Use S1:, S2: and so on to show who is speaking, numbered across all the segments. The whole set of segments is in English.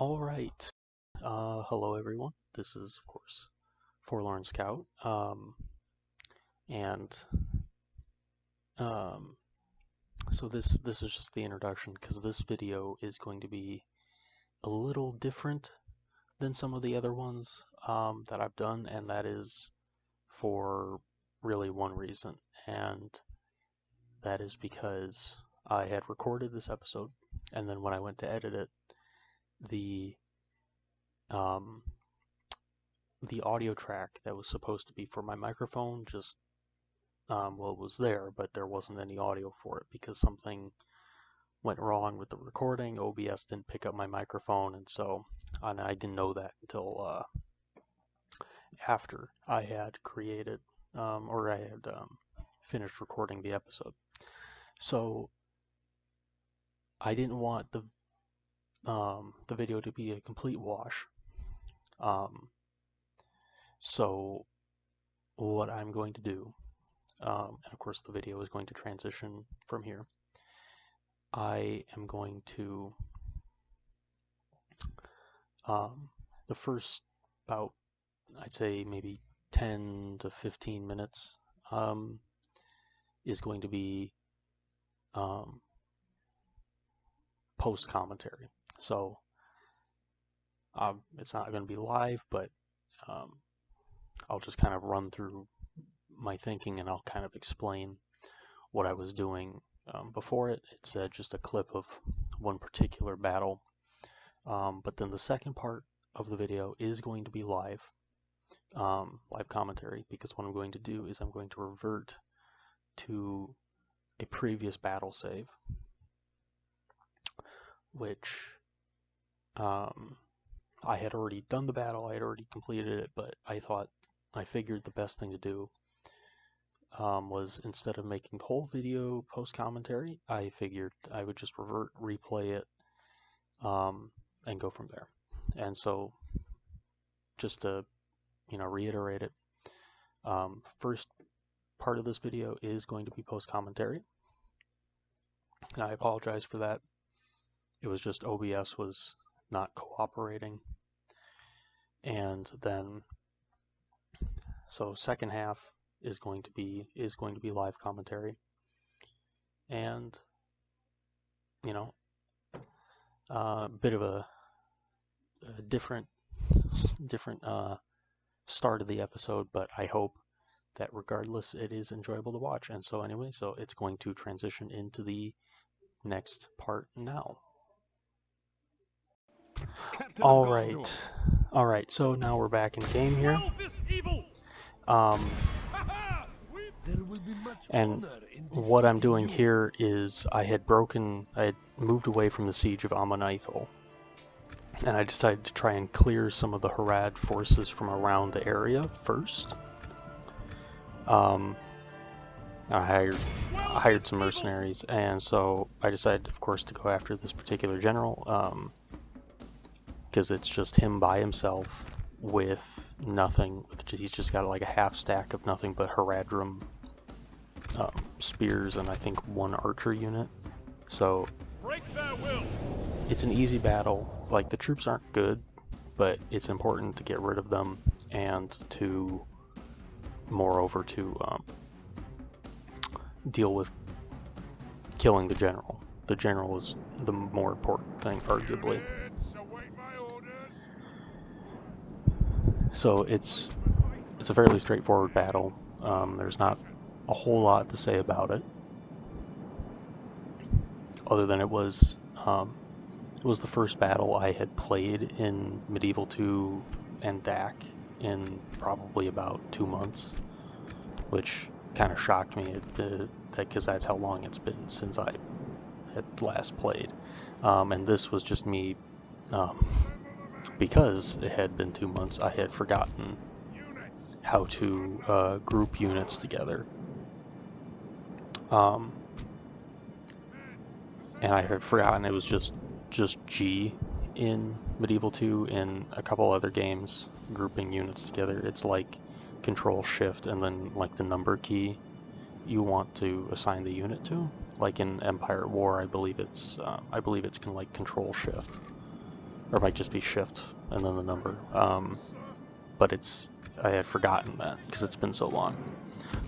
S1: Alright, hello everyone. This is, of course, Forlorn Scout, and so this is just the introduction, because this video is going to be a little different than some of the other ones that I've done, and that is for really one reason, and that is because I had recorded this episode, and then when I went to edit it, the audio track that was supposed to be for my microphone just, well, it was there, but there wasn't any audio for it because something went wrong with the recording. OBS didn't pick up my microphone, and I didn't know that until after I had created, or I had finished recording the episode. So I didn't want the video to be a complete wash. So what I'm going to do, and of course the video is going to transition from here, I am going to, the first about, I'd say maybe 10 to 15 minutes, is going to be post-commentary. So it's not going to be live, but I'll just kind of run through my thinking, and I'll kind of explain what I was doing before it. It's just a clip of one particular battle, but then the second part of the video is going to be live commentary, because what I'm going to do is I'm going to revert to a previous battle save, which I had already done the battle, I had already completed it, but I figured the best thing to do was, instead of making the whole video post-commentary, I figured I would just replay it, and go from there. And so, just to, reiterate it, first part of this video is going to be post-commentary. And I apologize for that. It was just OBS was not cooperating. And then, so second half is going to be live commentary, and bit of a different start of the episode, but I hope that regardless it is enjoyable to watch. And so anyway, so it's going to transition into the next part now. All right, so now we're back in game here. And what I'm doing here is I had moved away from the siege of Ammonithal, and I decided to try and clear some of the Harad forces from around the area first. I hired some mercenaries, and so I decided, of course, to go after this particular general, because it's just him by himself with nothing. He's just got like a half stack of nothing but Haradrim spears and I think one archer unit. So it's an easy battle. Like, the troops aren't good, but it's important to get rid of them, and to, moreover, to deal with killing the general. The general is the more important thing, arguably. So it's a fairly straightforward battle. There's not a whole lot to say about it, other than it was the first battle I had played in Medieval 2 and DaC in probably about 2 months, which kind of shocked me, because that's how long it's been since I had last played. And this was just me, because it had been 2 months, I had forgotten how to group units together. And I had forgotten it was just G in Medieval 2. In a couple other games, grouping units together, it's like Control-Shift and then like the number key you want to assign the unit to. Like in Empire at War, I believe it's like Control-Shift. or it might just be shift and then the number. But I had forgotten that because it's been so long.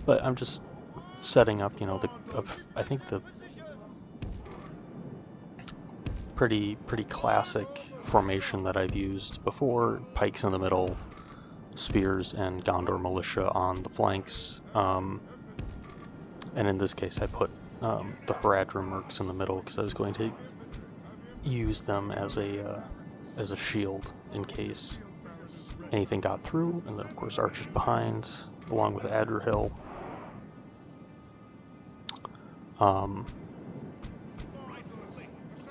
S1: But I'm just setting up, you know, I think the pretty classic formation that I've used before: pikes in the middle, spears and Gondor militia on the flanks. And in this case, I put the Haradrim mercs in the middle because I was going to use them as a shield in case anything got through, and then of course archers behind, along with Adruhil.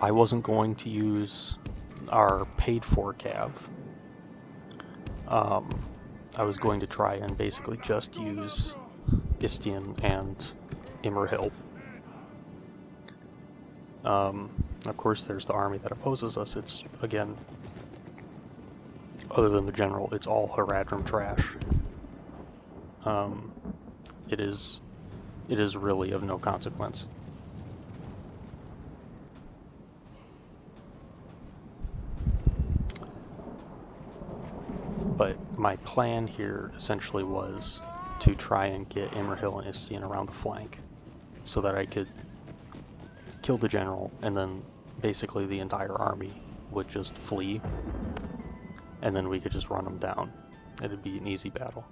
S1: I wasn't going to use our paid-for cav. I was going to try and basically just use Istian and Imrahil. Of course, there's the army that opposes us. It's, again, other than the general, it's all Haradrim trash. It is really of no consequence. But my plan here essentially was to try and get Imrahil and Istian around the flank so that I could kill the general, and then basically the entire army would just flee, and then we could just run them down. It'd be an easy battle.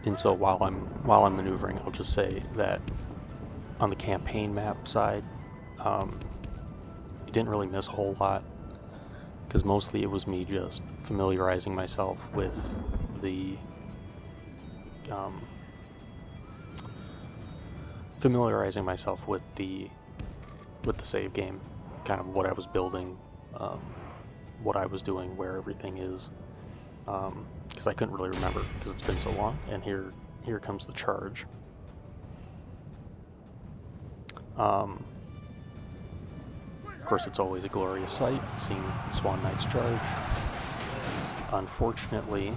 S1: And so while I'm maneuvering, I'll just say that on the campaign map side, you didn't really miss a whole lot, because mostly it was me just familiarizing myself with the save game, kind of what I was building, what I was doing, where everything is, because I couldn't really remember because it's been so long. And here comes the charge. Of course, it's always a glorious sight, seeing Swan Knight's charge. Unfortunately,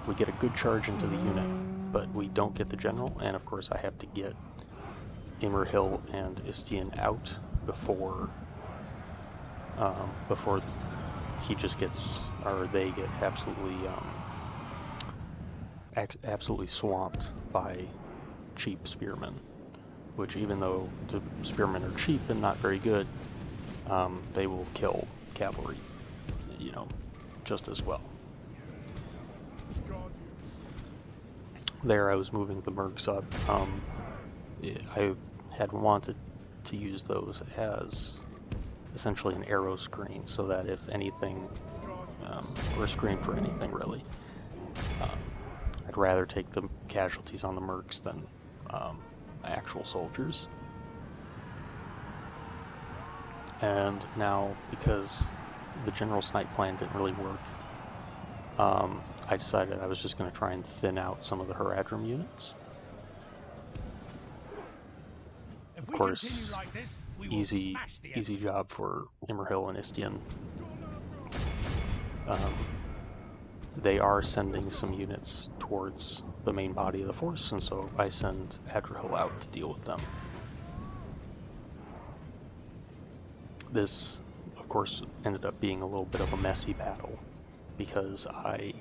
S1: we get a good charge into the unit, but we don't get the general, and of course I have to get Imrahil and Istian out before he just gets, or they get absolutely swamped by cheap spearmen, which, even though the spearmen are cheap and not very good, they will kill cavalry, you know, just as well. There I was moving the mercs up. I had wanted to use those as essentially an arrow screen, so that if anything, or a screen for anything really, I'd rather take the casualties on the mercs than actual soldiers. And now, because the general snipe plan didn't really work, I decided I was just going to try and thin out some of the Haradrim units. Of course, like this, easy job for Imrahil and Istian. They are sending some units towards the main body of the force, and so I send Adruhil out to deal with them. This, of course, ended up being a little bit of a messy battle, because I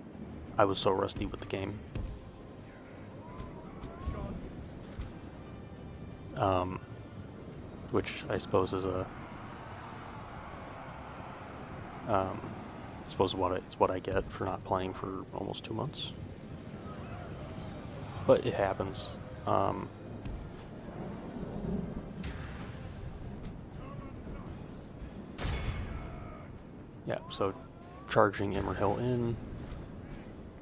S1: was so rusty with the game. Which I suppose is it's what I get for not playing for almost 2 months. But it happens. Yeah, so charging Imrahil in.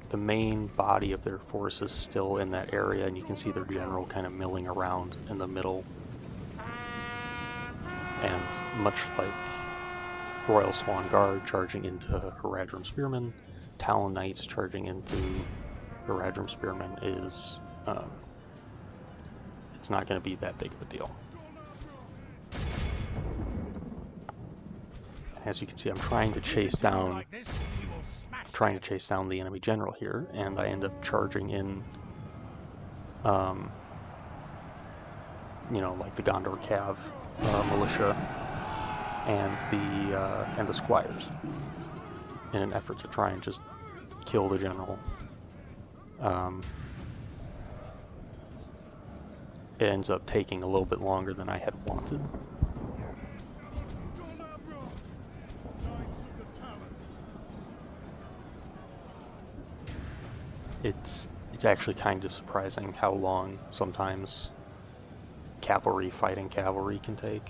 S1: The main body of their force is still in that area, and you can see their general kind of milling around in the middle. And much like Royal Swan Guard charging into Haradrim Spearmen, Talon Knights charging into Haradrim Spearmen is, it's not going to be that big of a deal. As you can see, I'm trying to chase down the enemy general here, and I end up charging in you know, like the Gondor Cav militia and the squires, in an effort to try and just kill the general. It ends up taking a little bit longer than I had wanted. It's actually kind of surprising how long sometimes cavalry fighting cavalry can take,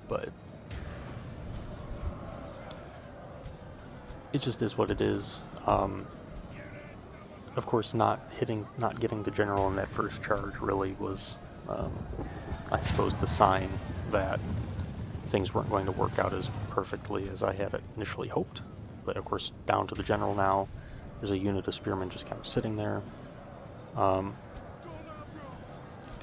S1: but it just is what it is. Of course, not getting the general in that first charge really was, I suppose, the sign that things weren't going to work out as perfectly as I had initially hoped. But of course, down to the general now. There's a unit of spearmen just kind of sitting there.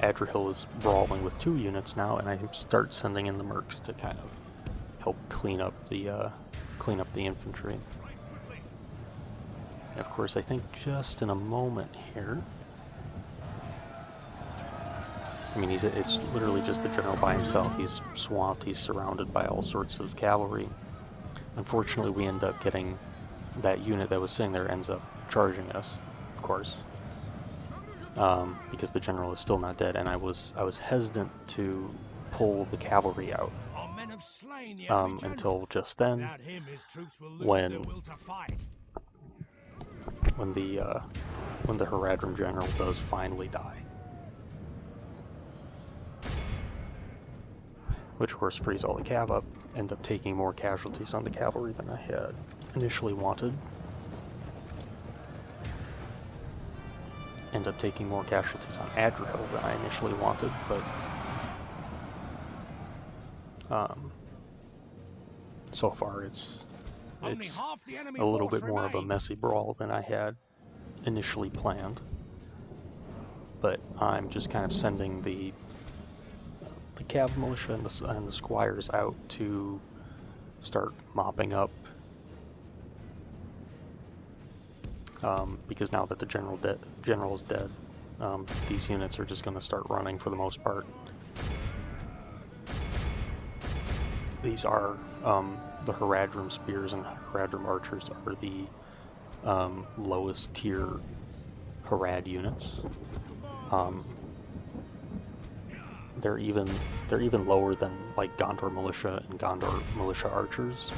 S1: Adrian is brawling with 2 units now, and I start sending in the mercs to kind of help clean up the infantry. And of course, I think just in a moment here, I mean, it's literally just the general by himself. He's swamped. He's surrounded by all sorts of cavalry. Unfortunately, we end up getting that unit that was sitting there ends up charging us, of course, because the general is still not dead, and I was hesitant to pull the cavalry out until just then, when the Haradrim general does finally die, which of course frees all the cav up. End up taking more casualties on the cavalry than I had initially wanted. End up taking more casualties on Adrian than I initially wanted, but so far it's a little bit more of a messy brawl than I had initially planned. But I'm just kind of sending the cav militia and the squires out to start mopping up, because now that the general is dead, these units are just going to start running for the most part. These are the Haradrim spears and Haradrim archers are the lowest tier Harad units. They're even lower than like Gondor militia and Gondor militia archers.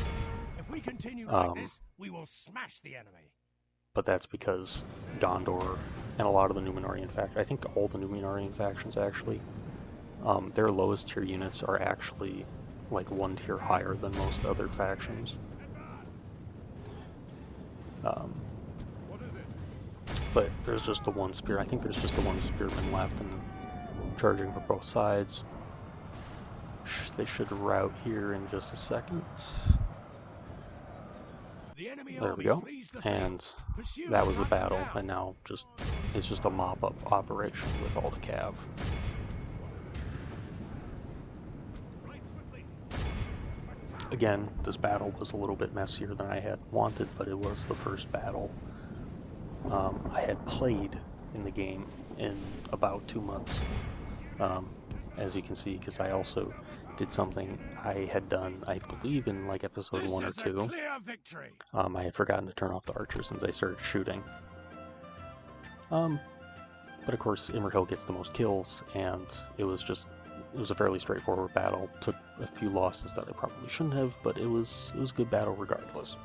S2: If we continue like this, we will smash the enemy.
S1: But that's because Gondor and a lot of the Numenorian I think all the Numenorian factions actually, their lowest tier units are actually like 1 tier higher than most other factions. But there's just the one spear. I think there's just the one spearman left, and charging for both sides. They should route here in just a second. There we go. And that was the battle, and now it's just a mop-up operation with all the cav. Again, this battle was a little bit messier than I had wanted, but it was the first battle I had played in the game in about 2 months. As you can see, because I also did something I had done, I believe, in like episode 1 or 2. I had forgotten to turn off the archers since I started shooting. But of course, Imrahil gets the most kills, and it was a fairly straightforward battle. Took a few losses that I probably shouldn't have, but it was a good battle regardless.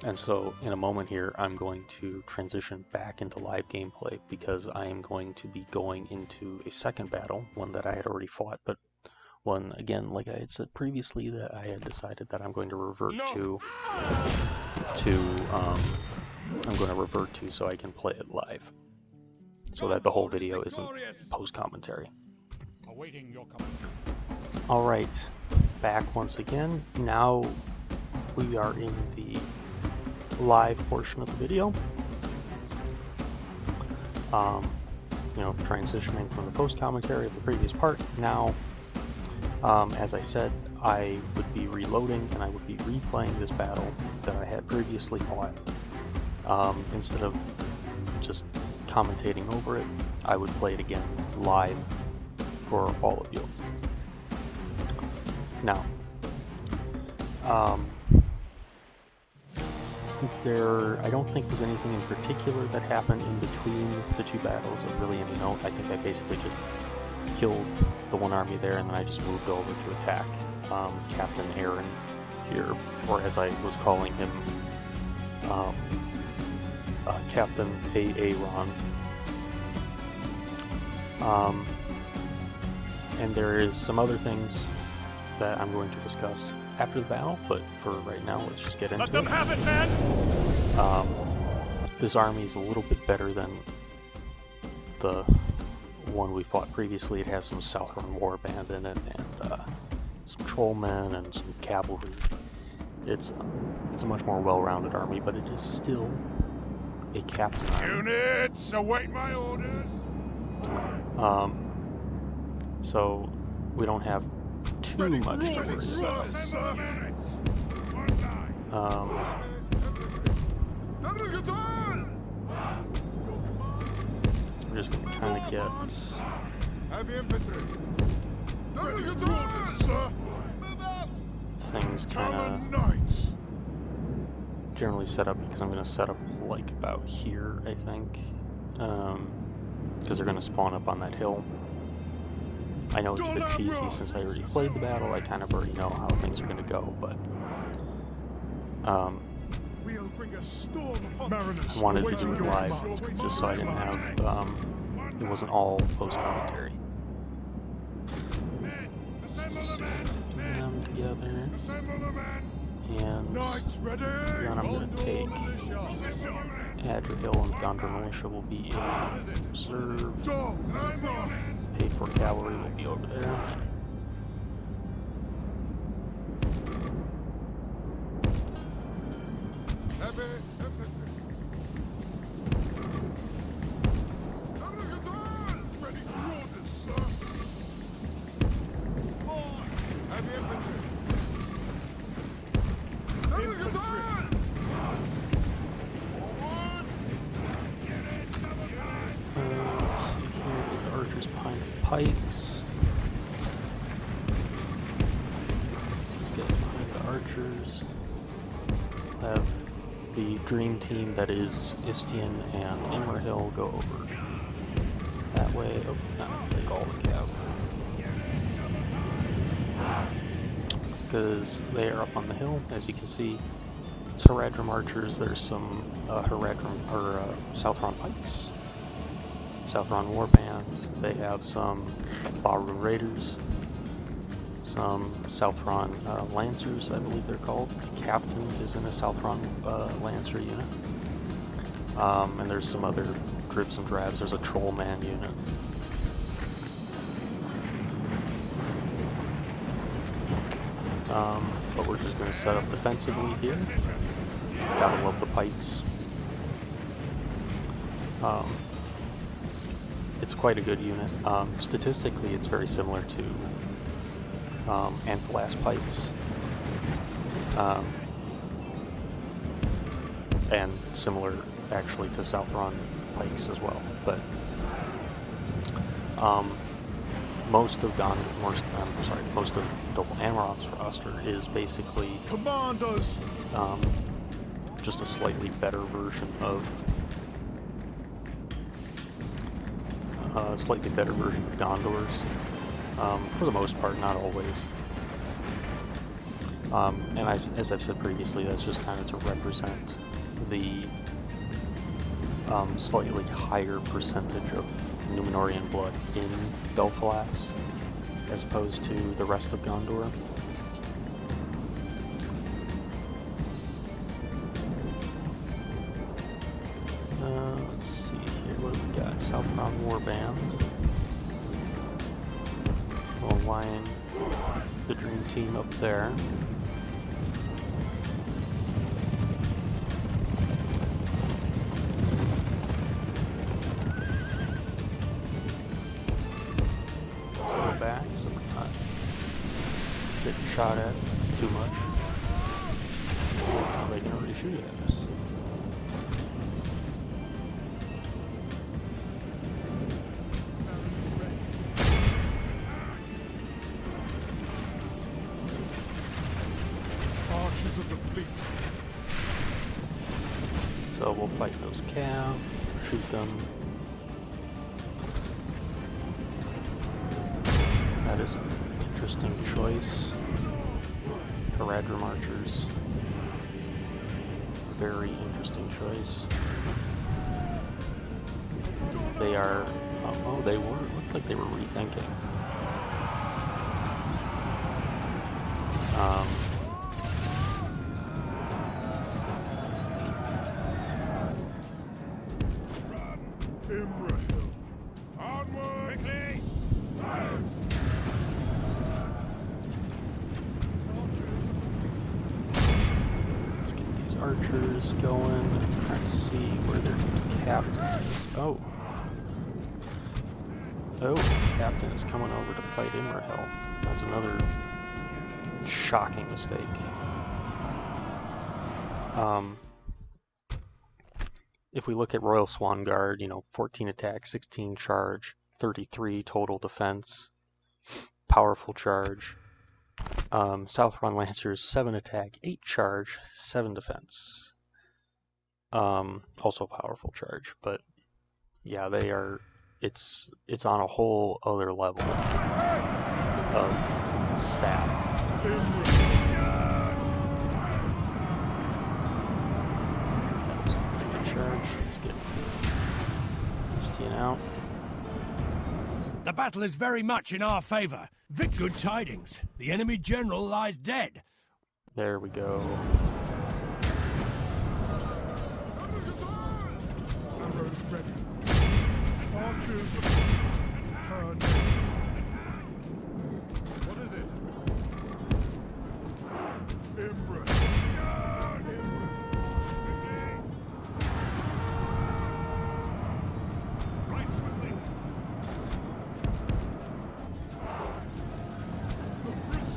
S1: And so, in a moment here, I'm going to transition back into live gameplay, because I am going to be going into a second battle, one that I had already fought, but one, again, like I had said previously, that I had decided that I'm going to revert to so I can play it live, so that the whole video isn't post-commentary. Alright, back once again. Now we are in the live portion of the video. Transitioning from the post commentary of the previous part. Now, as I said, I would be reloading and I would be replaying this battle that I had previously fought. Instead of just commentating over it, I would play it again live for all of you. Now, I don't think there's anything in particular that happened in between the two battles of really any note. I think I basically just killed the one army there, and then I just moved over to attack Captain Aaron here, or as I was calling him, Captain Aaron. And there is some other things that I'm going to discuss after the battle, but for right now, let's just get into it.
S2: Let them have it, man!
S1: This army is a little bit better than the one we fought previously. It has some Southron Warband in it, and some Trollmen and some cavalry. It's a much more well-rounded army, but it is still a captain army.
S2: Units, await my orders!
S1: So we don't have too much to worry about. We're just gonna kind of get things kind of generally set up, because I'm gonna set up like about here, I think, because they're gonna spawn up on that hill. I know it's a bit cheesy since I already played the battle. I kind of already know how things are going to go, but I wanted to do it live just so I didn't have it wasn't all post commentary. Them together, and then I'm going to take Adrian and Gondor Militia will be in reserve. Paid for cavalry will be over there. Pikes. These guys behind the archers. Have the dream team that is Istian and Immerhill go over that way. Oh, not take all the cavalry. Because they are up on the hill, as you can see. It's Haradrim archers. There's some Haradrim or Southron pikes. Southron Warband. They have some Baru Raiders, some Southron Lancers, I believe they're called. The captain is in a Southron Lancer unit. And there's some other dribs and drabs. There's a Trollman unit. But we're just going to set up defensively here. Gotta love the pikes. It's quite a good unit. Statistically, it's very similar to Amphalas pikes, and similar actually to Southron pikes as well. But most of Dol Amroth's roster is basically
S2: Commanders,
S1: just a slightly better version of. Gondor's, for the most part, not always. And as I've said previously, that's just kind of to represent the slightly higher percentage of Númenórean blood in Belfalas, as opposed to the rest of Gondor. Let's see here, what do we got? Southron Warband. We'll line the dream team up there. Let's go back so we're not a bit shot at too much. Now they can already shoot at us.
S3: Archers of the fleet.
S1: So we'll fight those cav, shoot them. That is an interesting choice. Haradrim archers. Very interesting choice. They are, oh, they were, looked like they were rethinking.
S2: Onward! Quickly!
S1: Let's get these archers going. I'm trying to see where their captain is. Oh. Oh, the captain is coming over to fight Imrahil. That's another shocking mistake. If we look at Royal Swan Guard, 14 attack, 16 charge, 33 total defense, powerful charge. South-Run Lancers, 7 attack, 8 charge, 7 defense. Also powerful charge, but yeah, they are. It's on a whole other level of stat. That was a pretty good charge. Let's get this team out.
S2: The battle is very much in our favor. Good tidings. The enemy general lies dead.
S1: There we go.
S3: Arrows ready. Archers heard. What is it? Imra.
S2: Right swiftly.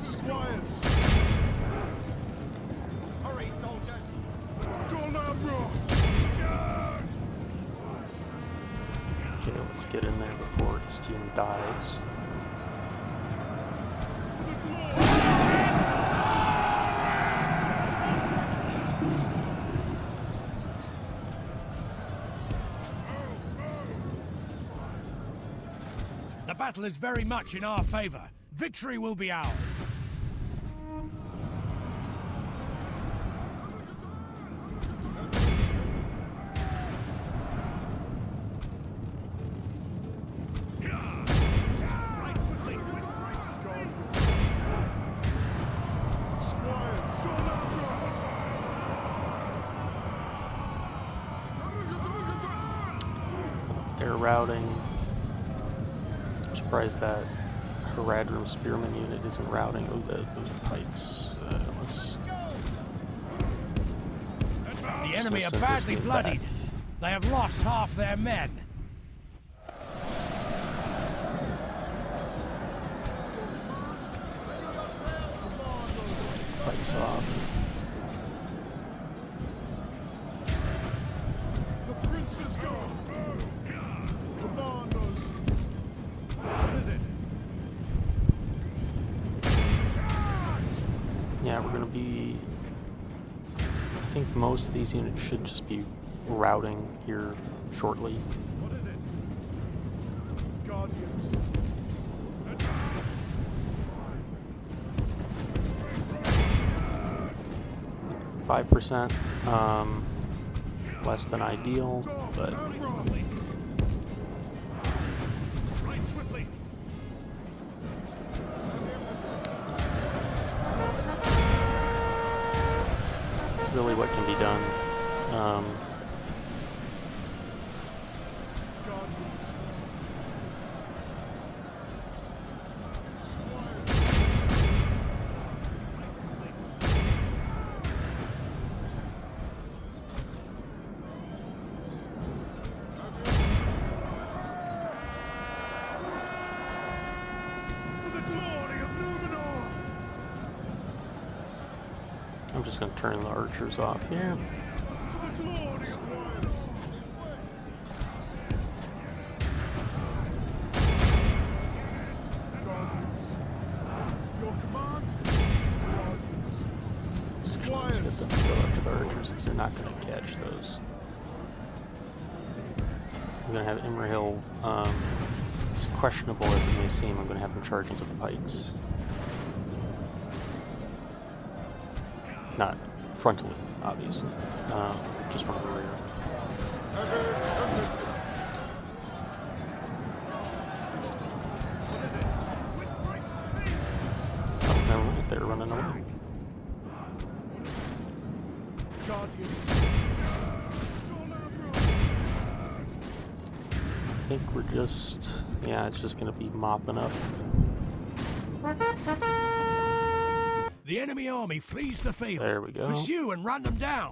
S3: Squires.
S2: Hurry, soldiers.
S3: Dol Amroth.
S1: Okay, let's get in there before this team dies.
S2: The battle is very much in our favor. Victory will be ours. Right swiftly.
S3: Squires. Dol Amroth.
S1: They're routing. I'm surprised that Haradrim Spearman unit isn't routing. Oh, those are pikes.
S2: The enemy are badly bloodied. They have lost half their men.
S1: Pikes off.
S3: The prince is gone. Commandos.
S2: What is it?
S1: Yeah, we're gonna be. I think most of these units should just be routing here shortly.
S3: What is it? Guardians.
S1: 5%, less than ideal, but
S2: Right swiftly.
S1: really what can be done. I'm just going to turn the archers off here. Let's get them to go up to the archers because they're not going to catch those. I'm going to have Imrahil, as questionable as it may seem, I'm going to have them charge into the pikes. Not frontally, obviously, just from the rear. Oh, never mind, they're running away. I think we're just, yeah, it's just going to be mopping up.
S2: The enemy army flees the field.
S1: There we go.
S2: Pursue and run them down.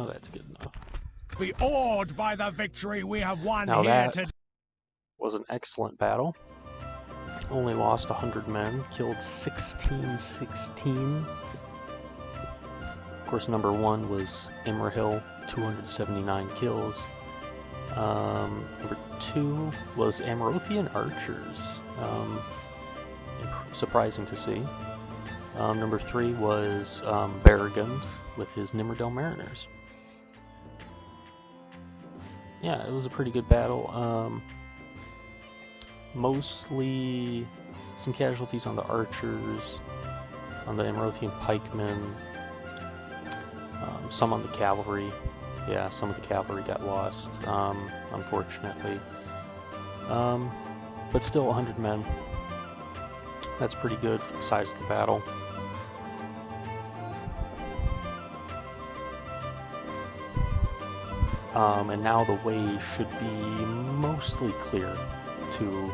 S1: That's good enough.
S2: Be awed by the victory we have won
S1: Now
S2: here
S1: that
S2: today.
S1: was an excellent battle. Only lost 100 men, killed 16. Of course, number 1 was Imrahil, 279 kills. Number 2 was Amrothian archers, surprising to see. Number 3 was Barragund with his Nimmerdale Mariners. Yeah, it was a pretty good battle. Mostly some casualties on the archers, on the Amrothian pikemen, some on the cavalry. Yeah, some of the cavalry got lost, unfortunately. But still 100 men. That's pretty good for the size of the battle. And now the way should be mostly clear to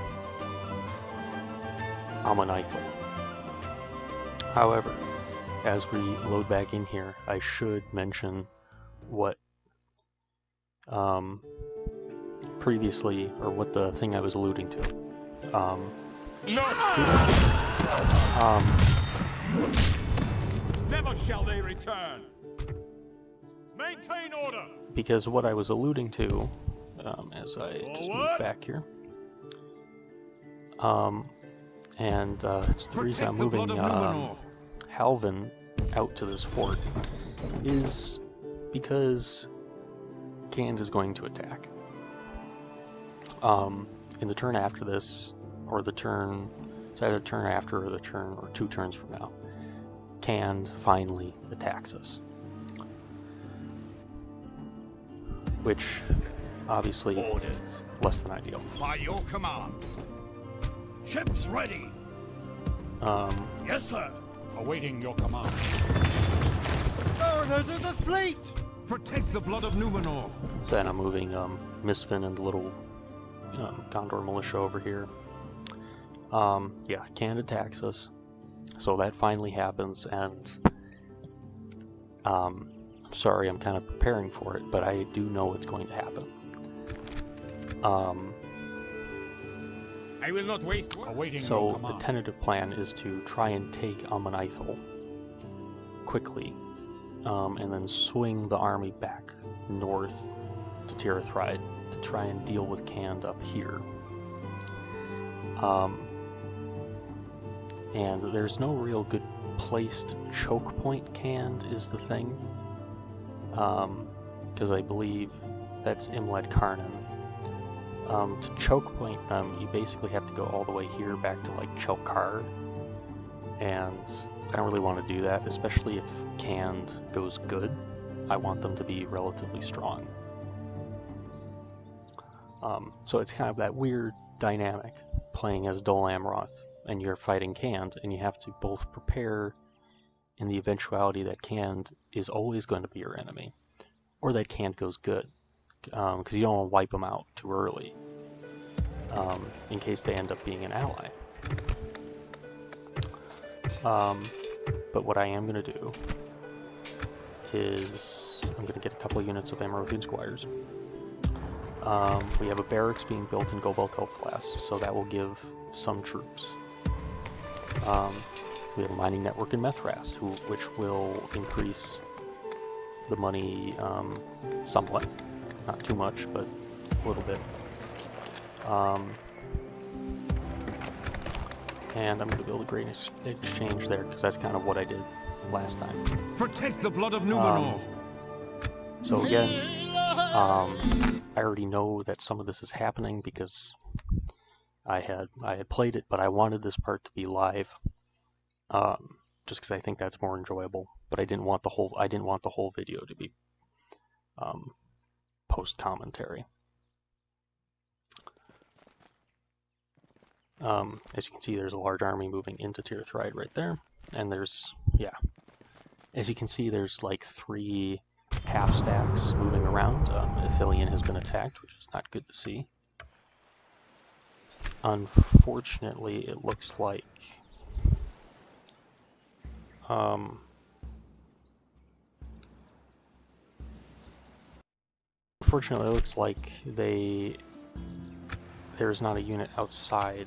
S1: Ammonithal. However, as we load back in here, I should mention what previously, or what the thing I was alluding to.
S3: Never shall they return. Maintain order.
S1: Because what I was alluding to, as I just move back here, it's the reason I'm moving Halvin out to this fort, is because Cand is going to attack. In the turn after this, or the turn, it's either the turn after or the turn, or 2 turns from now, Cand finally attacks us. Which, obviously,
S2: Orders.
S1: less than ideal.
S2: By your command. Ships ready. Yes, sir.
S3: Awaiting your command.
S4: Mariners of the fleet!
S2: Protect the blood of Numenor.
S1: So then I'm moving Misfin and the little Gondor militia over here. Yeah, Cand attacks us. So that finally happens, and I'm sorry, I'm kind of preparing for it, but I do know what's going to happen.
S2: I will not waste one.
S3: Awaiting your
S1: So the
S3: command.
S1: tentative plan is to try and take Ammonithal quickly, and then swing the army back north to Tirith to try and deal with Cand up here. And there's no real good place to choke point Cand is the thing, because I believe that's Imled Karnan. To choke point them, you basically have to go all the way here back to like Chelkar, and I don't really want to do that, especially if Cand goes good. I want them to be relatively strong. So it's kind of that weird dynamic, playing as Dol Amroth, and you're fighting Cand, and you have to both prepare in the eventuality that Cand is always going to be your enemy, or that Cand goes good, because you don't want to wipe them out too early, in case they end up being an ally. But what I am going to do is I'm going to get a couple of units of Amrothian squires. We have a barracks being built in Gobel Elf class, so that will give some troops. We have a mining network in Methras, which will increase the money somewhat. Not too much, but a little bit. And I'm going to build a great exchange there, because that's kind of what I did last time.
S2: Protect the blood of Numenor.
S1: So again, I already know that some of this is happening because I had played it, but I wanted this part to be live, just because I think that's more enjoyable. But I didn't want the whole video to be post commentary. As you can see, there's a large army moving into Tirthride right there, and there's, yeah, as you can see, there's like 3 half stacks moving around. Athelion has been attacked, which is not good to see. Unfortunately, it looks like there's not a unit outside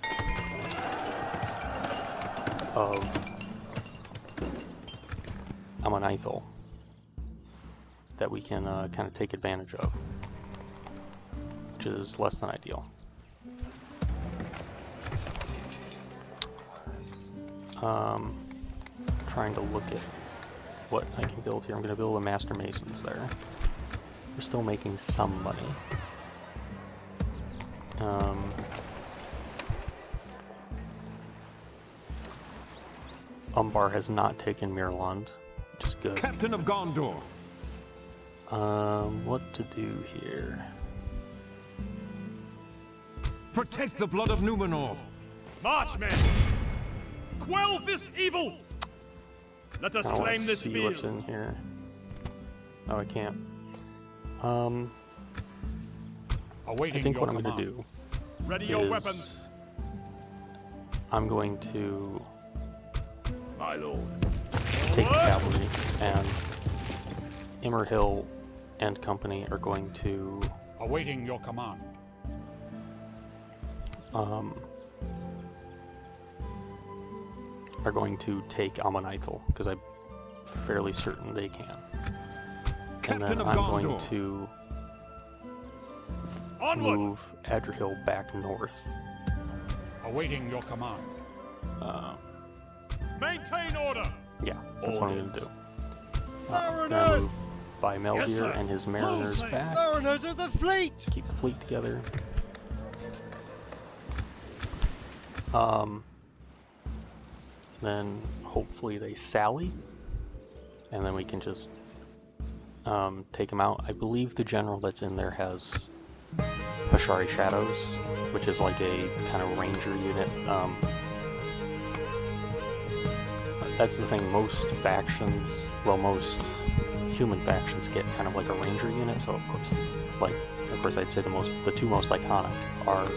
S1: of Ammonithal that we can kind of take advantage of, which is less than ideal. Trying to look at what I can build here. I'm going to build a Master Masons there. We're still making some money. Umbar has not taken Mirland, which is good.
S2: Captain of Gondor.
S1: What to do here?
S2: Protect the blood of Numenor.
S3: Marchmen! Quell this evil! Let us claim this
S1: see
S3: field.
S1: What's in here. Oh, I can't.
S3: Awaiting
S1: I think
S3: your
S1: what I'm going to
S3: command.
S1: do
S3: Ready your weapons.
S1: I'm going to
S3: My lord.
S1: take the cavalry, and Immerhill and company are going to
S3: Awaiting your command.
S1: take Ammonithal, because I'm fairly certain they can.
S2: Captain
S1: And then
S2: of
S1: I'm
S2: Gondor.
S1: going to
S3: Onward!
S1: move Adrian back north.
S3: Awaiting your command. Maintain order!
S1: Yeah, that's what I'm going to do.
S3: Mariners!
S1: Move by Meldir
S2: sir.
S1: and his mariners
S2: Full
S1: back.
S3: Mariners of the fleet!
S1: Keep the fleet together. Then hopefully they sally, and then we can just take them out. I believe the general that's in there has Hashari Shadows, which is like a kind of ranger unit. That's the thing, most factions, well, most human factions get kind of like a ranger unit, so of course I'd say the 2 most iconic are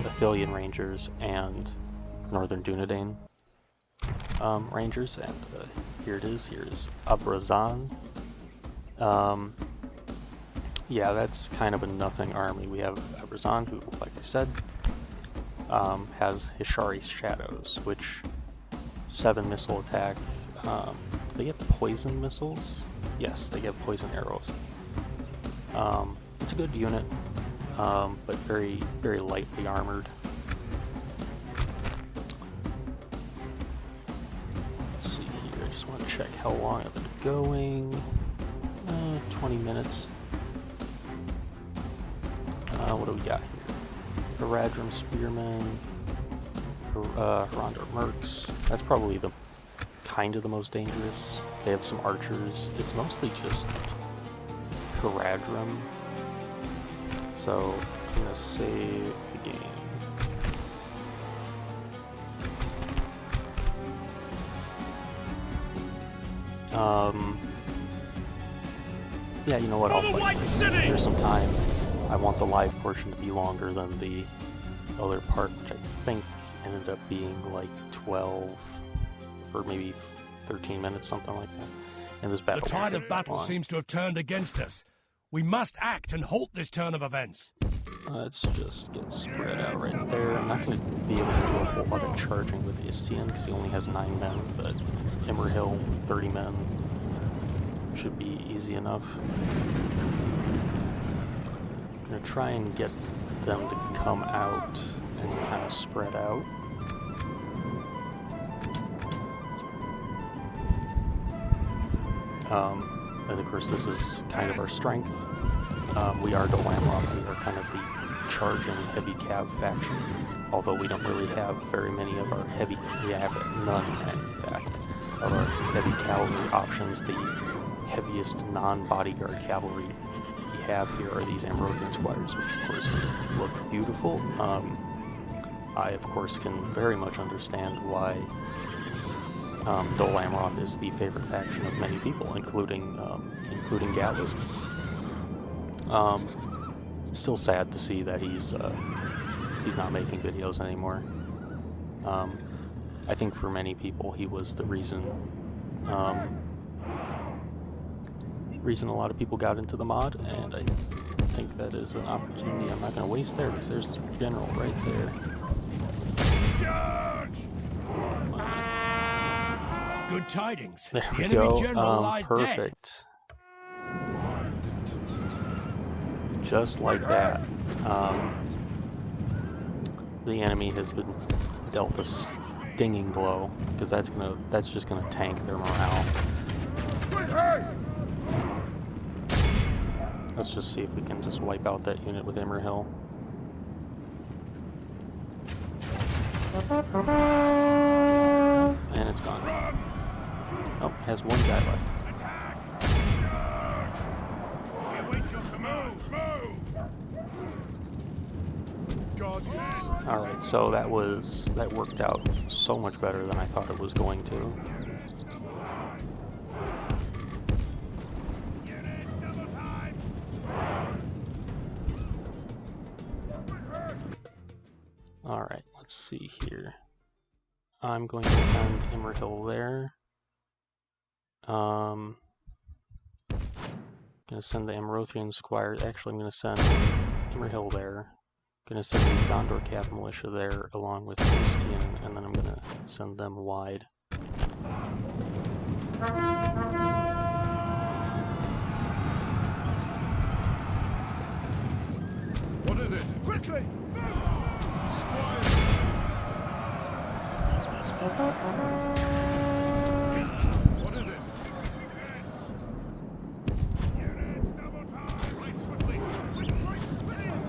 S1: Athelion Rangers and Northern Dunedain Rangers, and here it is. Here's Abrazan. Yeah, that's kind of a nothing army. We have Abrazan, who, like I said, has Hishari Shadows, which 7 missile attack. They get poison missiles? Yes, they get poison arrows. It's a good unit, but very, very lightly armored. Let's see here, I just want to check how long I've been going. 20 minutes. What do we got here? Haradrim Spearmen, Hirondor Mercs. That's probably the most dangerous. They have some archers. It's mostly just Haradrim. So I'm gonna save the game. Yeah, you know what? I'll fight this. There's some time. I want the live portion to be longer than the other part, which I think ended up being like 12 or maybe 13 minutes, something like that. And this battle.
S2: The tide of battle seems to have turned against us. We must act and halt this turn of events.
S1: Let's just get spread out right there. I'm not going to be able to do a whole lot of charging with Istian because he only has 9 men, but Immerhill, 30 men, should be easy enough. I'm going to try and get them to come out and kind of spread out. And of course this is kind of our strength. We are Dol Amroth, we are kind of the charging heavy cav faction, although we don't really have very many of our heavy, we have none in fact, of our heavy cavalry options. The heaviest non-bodyguard cavalry we have here are these Amrothian squires, which of course look beautiful. I of course can very much understand why Dol Amroth is the favorite faction of many people, including Gatler. Still sad to see that he's not making videos anymore. I think for many people he was the reason a lot of people got into the mod, and I think that is an opportunity I'm not going to waste there because there's the general right there.
S2: Good tidings.
S1: There
S2: The
S1: we
S2: enemy
S1: go.
S2: general lies dead.
S1: Perfect. Just like that. The enemy has been dealt a stinging blow because that's just gonna tank their morale. Let's just see if we can just wipe out that unit with Immerhill. And it's gone. Oh, has one guy left. Alright, so that worked out so much better than I thought it was going to. Alright, let's see here. I'm going to send Immerhill there. Gonna send the Amrothian squire. Actually, I'm gonna send Immerhill there. Gonna send the Gondor Cav militia there along with Istian, and then I'm gonna send them wide.
S3: What is it? Quickly! What is it?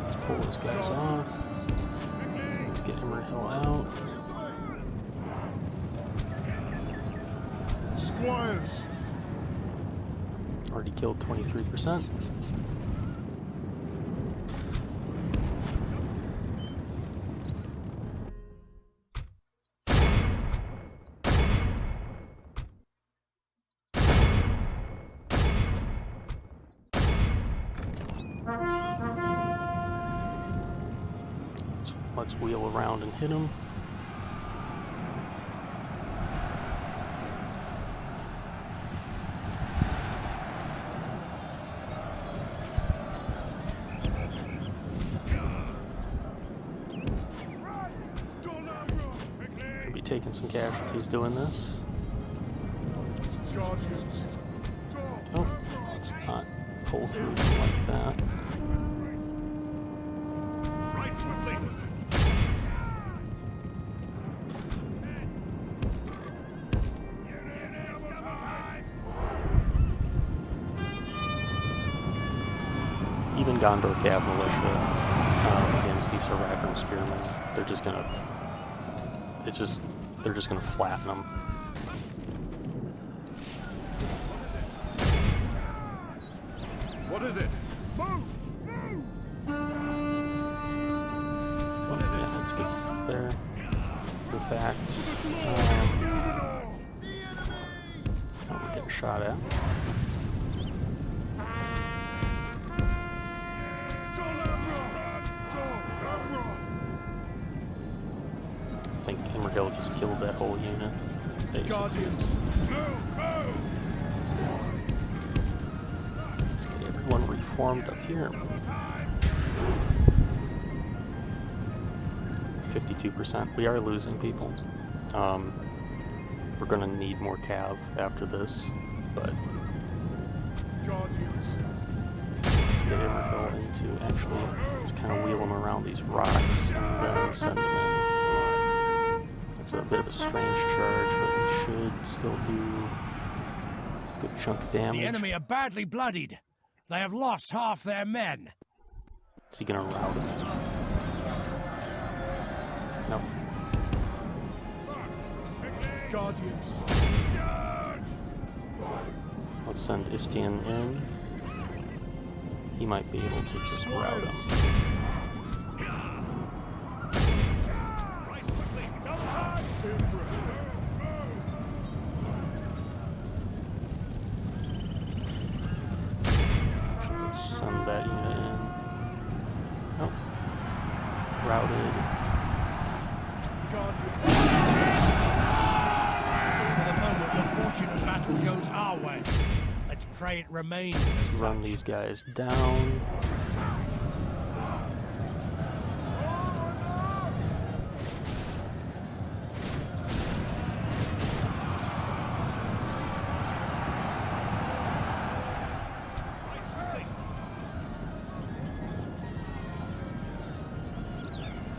S1: Let's pull those guys off. Let's get Immerhill out.
S3: Squires!
S1: Already killed 23%. Let's wheel around and hit him. We'll be taking some casualties doing this. Oh, let's not pull through like that. Even Gondor Cav militia against these Haradrim spearmen, they're just gonna flatten them.
S3: What is it? Move! Move! What is it?
S1: Yeah, let's get there. In fact, we're getting shot at. I think Immerhill just killed that whole unit, basically.
S3: Guardians!
S1: Let's get everyone reformed up here. 52%. We are losing people. We're gonna need more cav after this, but
S3: Guardians.
S1: let's get Emerhill into actually, let's kind of wheel them around these rocks and then send them in. It's a bit of a strange charge, but we should still do a good chunk of damage.
S2: The enemy are badly bloodied. They have lost half their men.
S1: Is he gonna rout us? No.
S3: Guardians.
S1: Let's send Istian in. He might be able to just rout him. Actually, let's send that unit in. Nope. Routed.
S2: For the moment, the fortune of battle goes our way. Let's pray it remains as
S1: Run
S2: such.
S1: these guys down.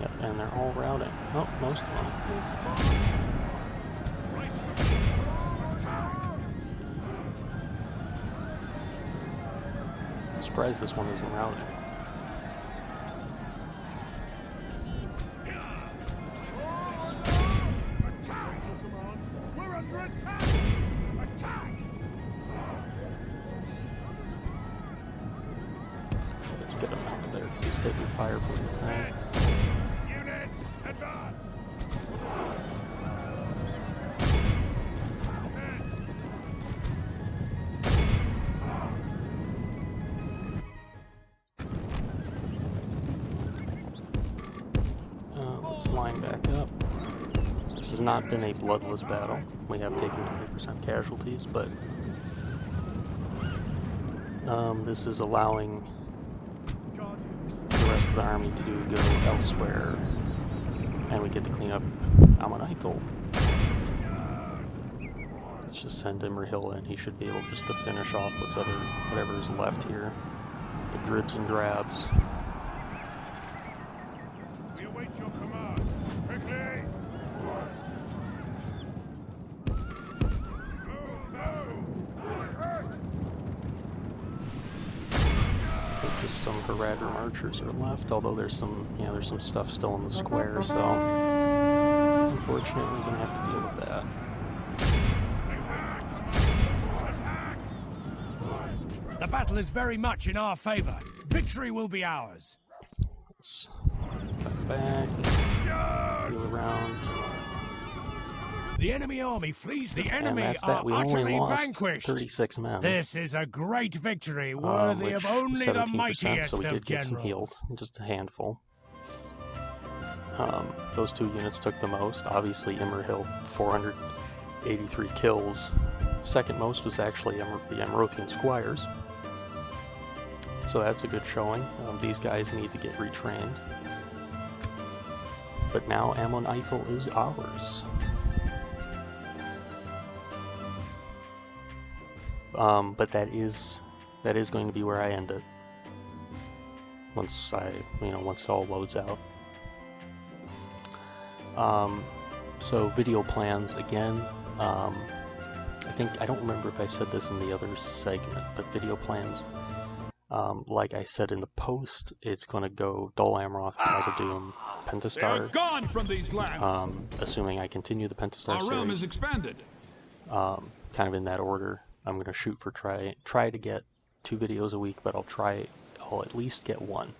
S1: Yep, and they're all routing. Oh, most of them. Surprised this one isn't routing.
S3: We're under attack! Attack!
S1: Let's get him out of there because he's taking fire from the thing.
S3: Units, advance!
S1: Let's line back up. This has not been a bloodless battle. We have taken 20% casualties, but this is allowing the rest of the army to go elsewhere, and we get to clean up Amon Ithil. Let's just send Imrahil in. He should be able just to finish off whatever is left here. The dribs and drabs.
S3: We await your command. Quickly!
S1: I think just some Haradrim archers are left, although there's some stuff still in the square, so unfortunately we're gonna have to deal with that.
S2: The battle is very much in our favor. Victory will be ours.
S1: Let's cut back, wheel around,
S2: The enemy army flees. The
S1: and
S2: enemy
S1: that's
S2: are
S1: that. We only
S2: utterly
S1: lost
S2: vanquished.
S1: 36 men.
S2: This is a great victory, worthy
S1: which
S2: of only the
S1: 17%,
S2: mightiest
S1: so we
S2: of
S1: did get some healed,
S2: generals.
S1: just a handful. Those two units took the most. Obviously, Imrahil, 483 kills. Second most was actually the Amrothian Squires. So that's a good showing. These guys need to get retrained. But now Amon Ithil is ours. But that is going to be where I end it. Once it all loads out. So video plans again. I don't remember if I said this in the other segment, but video plans. Like I said in the post, it's going to go Dol Amroth, Khazad-dûm,
S3: They are
S1: Pentastar.
S3: gone from these lands!
S1: Assuming I continue the Pentastar
S3: Our realm
S1: series,
S3: is expanded.
S1: kind of in that order. I'm going to shoot for try to get 2 videos a week, but I'll at least get 1.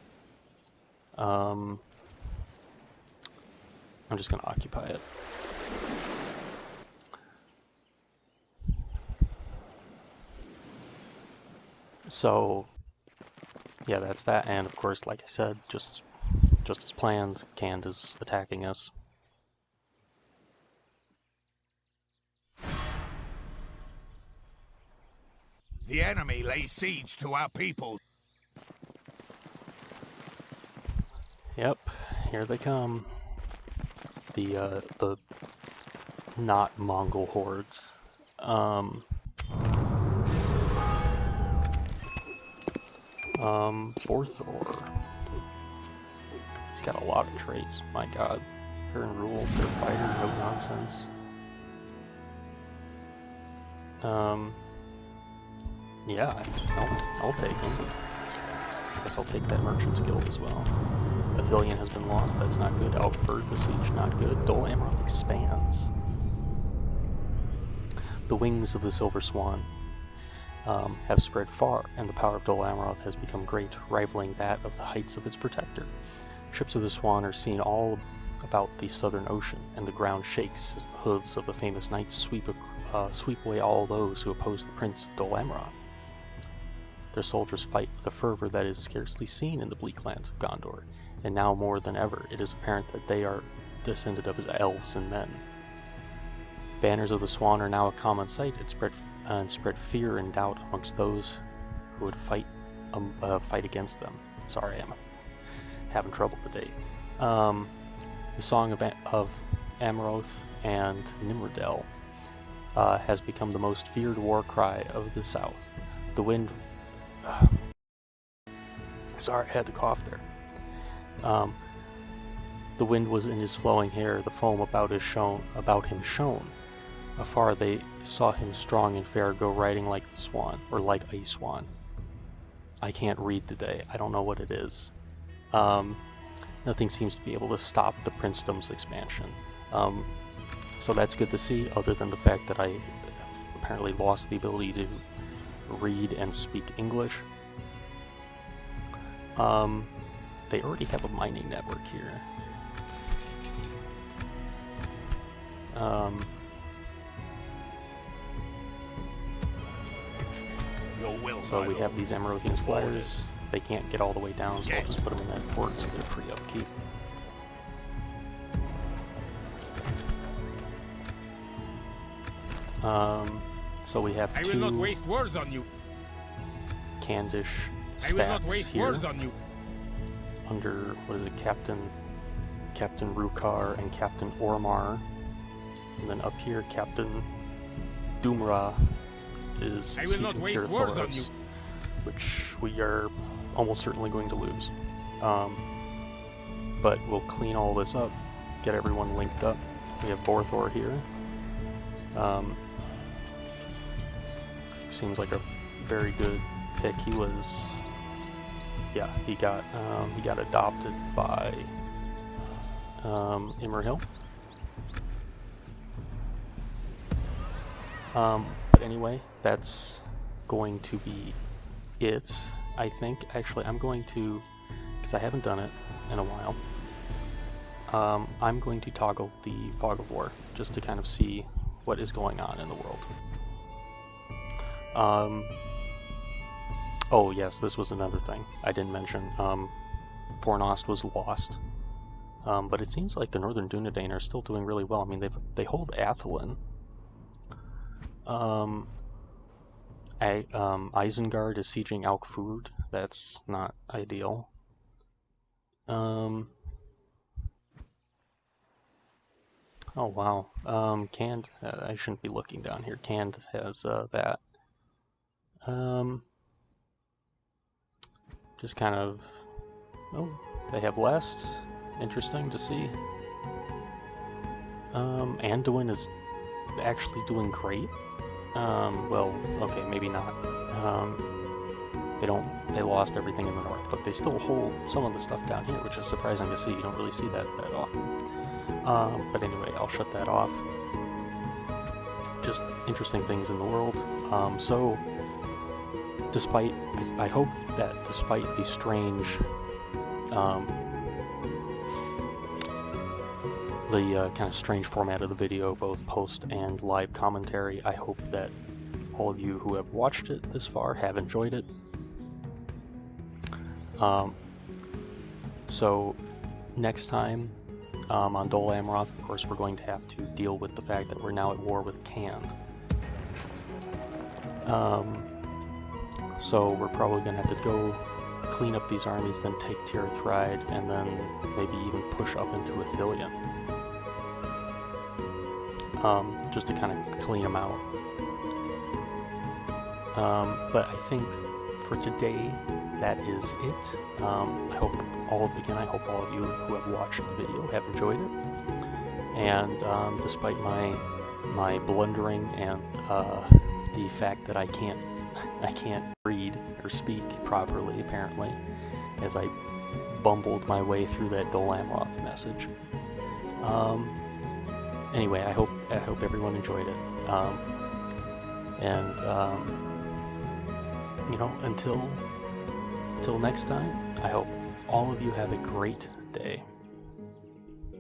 S1: I'm just going to occupy it. So, yeah, that's that. And of course, like I said, just as planned, Khand is attacking us.
S4: The enemy lays siege to our people.
S1: Yep, here they come. the not Mongol hordes. Forthor. He's got a lot of traits. My God, Turn Rule, Fair Fighter, no nonsense. Yeah, I'll take him. Guess I'll take that Merchant's Guild as well. Athelion has been lost, that's not good. Outford, the Siege, not good. Dol Amroth expands. The wings of the Silver Swan have spread far, and the power of Dol Amroth has become great, rivaling that of the heights of its protector. Ships of the Swan are seen all about the southern ocean, and the ground shakes as the hooves of the famous knights sweep away all those who oppose the Prince of Dol Amroth. Their soldiers fight with a fervor that is scarcely seen in the bleak lands of Gondor, and now more than ever it is apparent that they are descended of elves and men. Banners of the Swan are now a common sight and spread fear and doubt amongst those who would fight against them. Sorry, I'm having trouble today. The Song of Amroth and Nimrodel has become the most feared war cry of the South. The wind... Sorry, I had to cough there. The wind was in his flowing hair, the foam about him shone. Afar they saw him strong and fair go riding like the swan, or like a swan. I can't read today, I don't know what it is. Nothing seems to be able to stop the princedom's expansion. So that's good to see, other than the fact that I apparently lost the ability to read and speak English. They already have a mining network here. So we have these Emeraldian squires. They can't get all the way down, so I'll just put them in that fort so they're free upkeep. So we have two
S2: I will not waste words on you.
S1: Candish
S2: I will not
S1: stats
S2: waste
S1: here
S2: words on you.
S1: under, what is it, Captain Rukar and Captain Ormar. And then up here, Captain Dumra is
S2: I will
S1: Siege
S2: not
S1: and
S2: waste words on you.
S1: Tirithorus, which we are almost certainly going to lose. But we'll clean all this up, get everyone linked up. We have Borthor here. Seems like a very good pick. He was, yeah, he got adopted by Imrahil. But anyway, that's going to be it, I think. Actually, I'm going to, because I haven't done it in a while, I'm going to toggle the Fog of War, just to kind of see what is going on in the world. Oh yes, this was another thing I didn't mention. Fornost was lost. But it seems like the Northern Dunedain are still doing really well. I mean, they hold Athelin. Isengard is sieging Alkfurd. That's not ideal. Oh wow. Cand. I shouldn't be looking down here. Cand has that. Just kind of. Oh, they have less. Interesting to see. Anduin is actually doing great. Well, okay, maybe not. They lost everything in the north, but they still hold some of the stuff down here, which is surprising to see. You don't really see that often. But anyway, I'll shut that off. Just interesting things in the world. So, I hope that despite the strange, kind of strange format of the video, both post and live commentary, I hope that all of you who have watched it this far have enjoyed it. So next time on Dol Amroth, of course, we're going to have to deal with the fact that we're now at war with Cand. So we're probably going to have to go clean up these armies, then take Tirith Ride, and then maybe even push up into Athelion. just to kind of clean them out. But I think for today, that is it. I hope all of you who have watched the video have enjoyed it. And despite my blundering and the fact that I can't read or speak properly, apparently, as I bumbled my way through that Dol Amroth message. Anyway, I hope everyone enjoyed it. Until next time, I hope all of you have a great day.